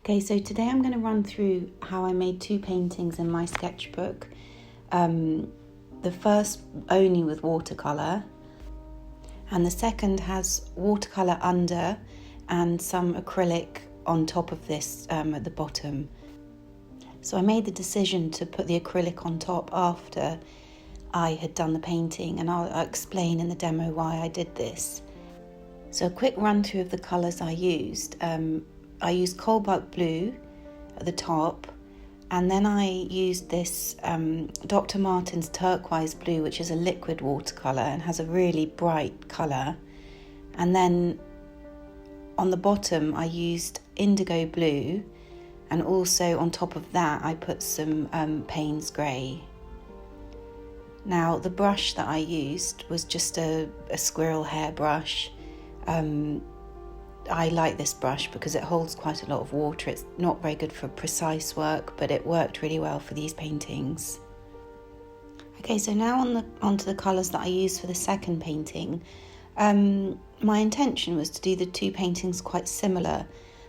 Okay, so today I'm going to run through how I made two paintings in my sketchbook. The first only with watercolor, and the second has watercolor under and some acrylic on top of this at the bottom. So I made the decision to put the acrylic on top after I had done the painting, and I'll explain in the demo why I did this. So a quick run through of the colours I used. I used cobalt blue at the top, and then I used this Dr. Martens turquoise blue, which is a liquid watercolour and has a really bright colour. And then on the bottom I used indigo blue, and also on top of that I put some Payne's grey. Now the brush that I used was just a squirrel hair brush. I like this brush because it holds quite a lot of water. It's not very good for precise work, but it worked really well for these paintings. Okay, so now onto the colours that I used for the second painting. My intention was to do the two paintings quite similar,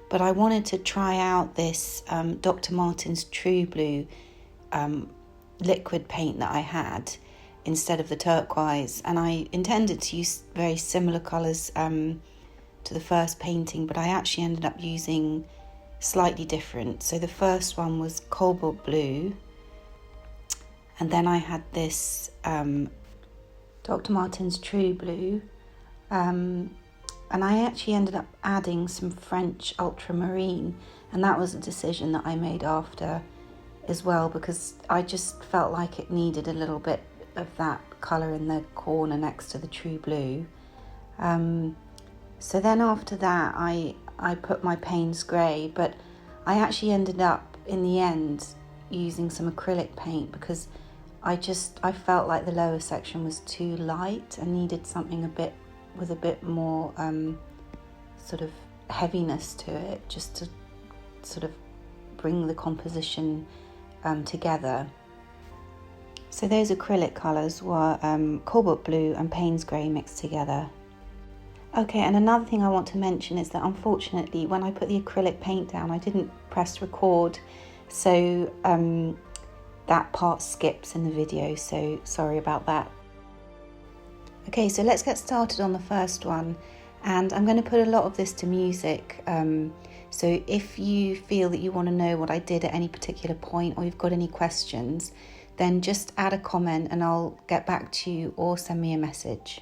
but I wanted to try out this Dr. Martens True Blue liquid paint that I had instead of the turquoise, and I intended to use very similar colours to the first painting, but I actually ended up using slightly different. So the first one was cobalt blue, and then I had this Dr. Martens True Blue, and I actually ended up adding some French ultramarine, and that was a decision that I made after as well, because I just felt like it needed a little bit of that colour in the corner next to the True Blue. So then after that I put my Payne's grey, but I actually ended up in the end using some acrylic paint because I felt like the lower section was too light and needed something with a bit more sort of heaviness to it, just to sort of bring the composition together. So those acrylic colours were cobalt blue and Payne's grey mixed together. Okay, and another thing I want to mention is that unfortunately when I put the acrylic paint down I didn't press record, so that part skips in the video, so sorry about that. Okay, so let's get started on the first one, and I'm going to put a lot of this to music, so if you feel that you want to know what I did at any particular point or you've got any questions, then just add a comment and I'll get back to you or send me a message.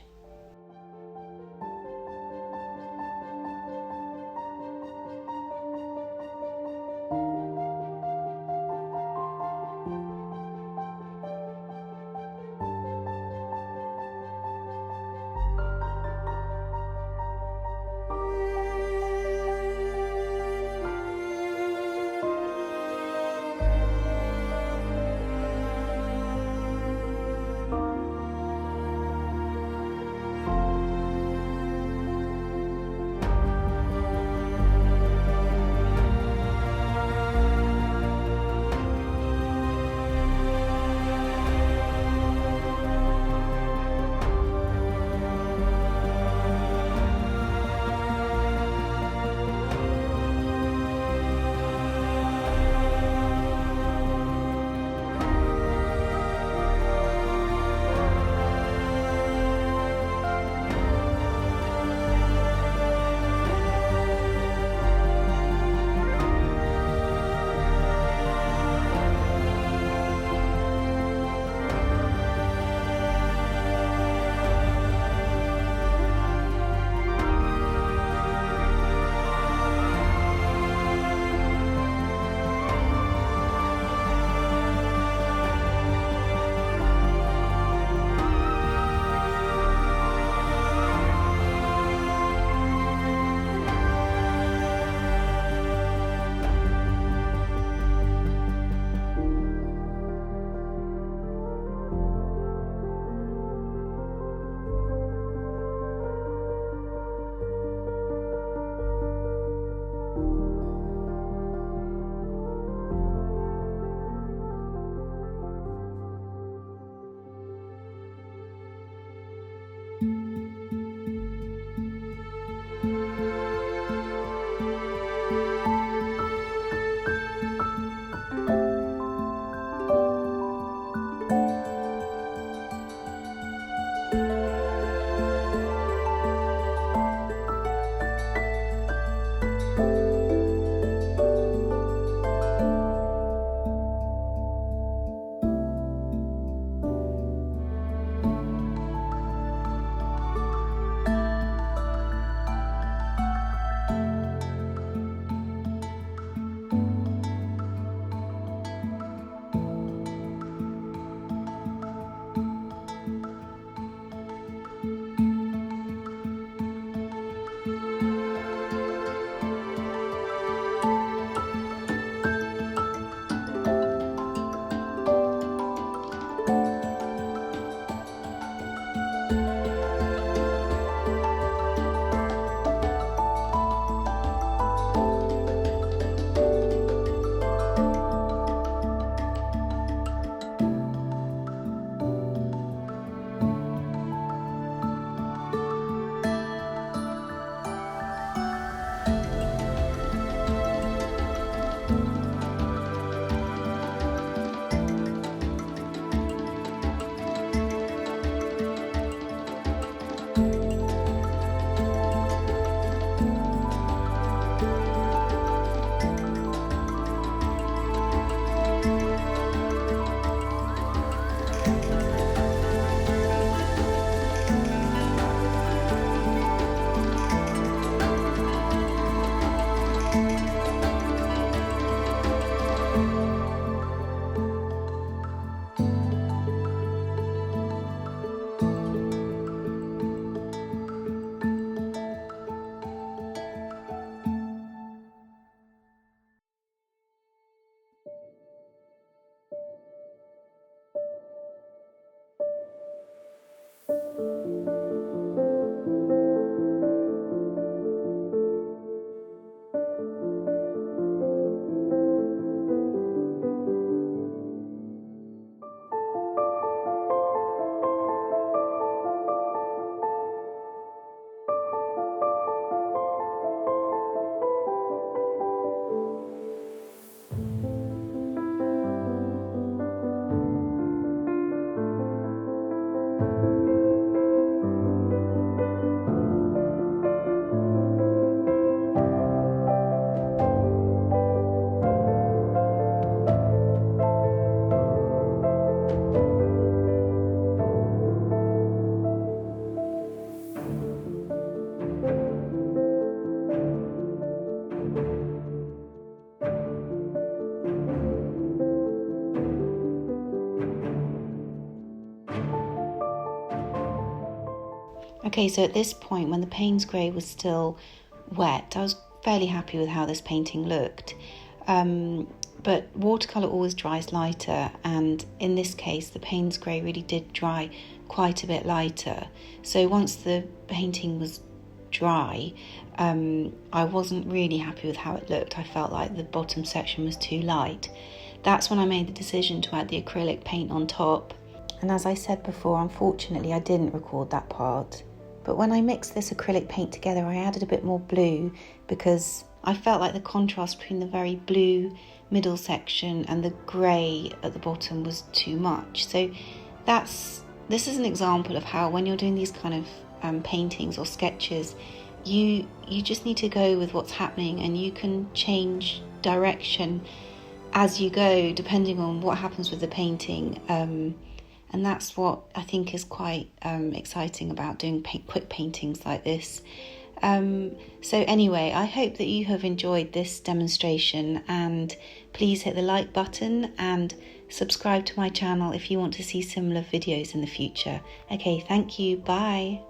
Okay, so at this point, when the Payne's grey was still wet, I was fairly happy with how this painting looked. But watercolour always dries lighter, and in this case the Payne's grey really did dry quite a bit lighter. So once the painting was dry, I wasn't really happy with how it looked. I felt like the bottom section was too light. That's when I made the decision to add the acrylic paint on top. And as I said before, unfortunately I didn't record that part. But when I mixed this acrylic paint together, I added a bit more blue because I felt like the contrast between the very blue middle section and the grey at the bottom was too much. So this is an example of how when you're doing these kind of paintings or sketches, you just need to go with what's happening, and you can change direction as you go depending on what happens with the painting. And that's what I think is quite exciting about doing quick paintings like this. So anyway, I hope that you have enjoyed this demonstration, and please hit the like button and subscribe to my channel if you want to see similar videos in the future. Okay, thank you. Bye.